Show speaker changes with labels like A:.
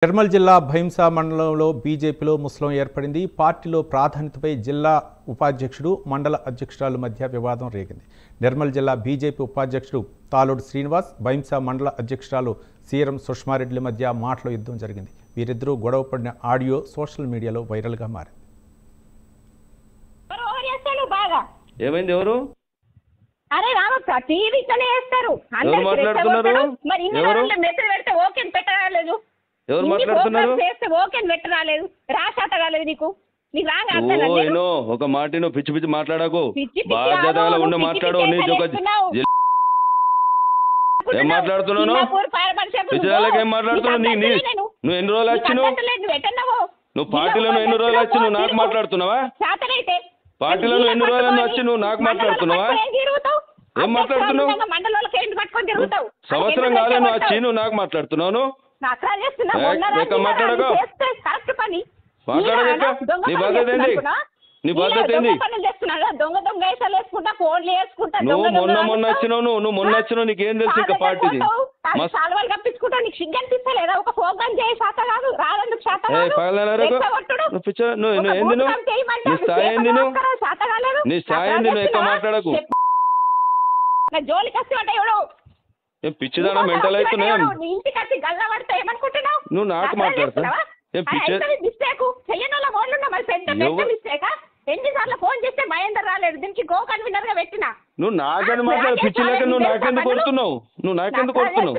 A: నిర్మల్ జిల్లా భైంసా మండలంలో బీజేపీలో ముస్లిం ఏర్పడింది. పార్టీలో ప్రాధాన్యతపై జిల్లా ఉపాధ్యక్షుడు, మండల అధ్యక్షురాల మధ్య వివాదం రేగింది. నిర్మల్ జిల్లా బీజేపీ ఉపాధ్యక్షుడు తాలోడు శ్రీనివాస్, భైంసా మండల అధ్యక్షురాలు సీరం సుష్మారెడ్డిల మధ్య మాటల యుద్ధం జరిగింది. వీరిద్దరూ గొడవ పడిన ఆడియో సోషల్ మీడియాలో వైరల్గా మారింది.
B: ఏమైంది? ఎవరు?
C: అరే రామప్ప టీవీతోనే వేస్తారు.
B: ఎవరు మాట్లాడుతున్నారు?
C: మరి ఇన్ని రోజులు మెసేజ్ పెడితే ఓకే పెట్టరాలేదు.
B: ఎవరు మాట్లాడుతున్నారు?
C: చేస్తే ఓకే పెట్టరాలేదు. రాశాత కాలేదు నీకు. నీకు రాగా
B: ఓ ఒక మాటను పిచ్చి పిచ్చి మాట్లాడకు. బాధ్యతగా ఉండి మాట్లాడు. నీకు ఒక ఏం మాట్లాడుతున్నాను? పిచ్చిదాలకు ఏం మాట్లాడుతున్నావు? నువ్వు ఎన్ని రోజులు వచ్చినావు? నువ్వు పార్టీలో ఎన్ని రోజులు వచ్చి నువ్వు నాకు మాట్లాడుతున్నావా? పార్టీలో ఎన్ని రోజులు వచ్చి నువ్వు నాకు మాట్లాడుతున్నావా? ఏం మాట్లాడుతున్నావు? సంవత్సరం కాలే నువ్వు వచ్చి నువ్వు నాకు మాట్లాడుతున్నావు. మాట్లాడక నీ బాధ్యత ఏంది? నీ బాధ్యత ఏంది? నువ్వు మొన్న వచ్చినావు. నువ్వు మొన్న వచ్చినావు. నీకేం తెలుసు ఇంకా పార్టీది? నువ్వు ఏంది? నీ స్థాయి ఏంది? నీ స్థాయి ఏంది? నువ్వు ఎక్కువ మాట్లాడకు. పిచ్చిదానా మెంటల్ అవుతున్నావు. నువ్వు నాకు మాట్లాడతావు.
C: ఎన్నిసార్లు ఫోన్ చేస్తే మహేందర్ రాలేదు. దీనికి గో కన్వీనర్ గా పెట్టినా.
B: నువ్వు నాకని మాట్లాడు. పిచ్చి లేక నువ్వు నాకెందుకు కొడుతున్నావు? నువ్వు నాకెందుకు కొడుతున్నావు?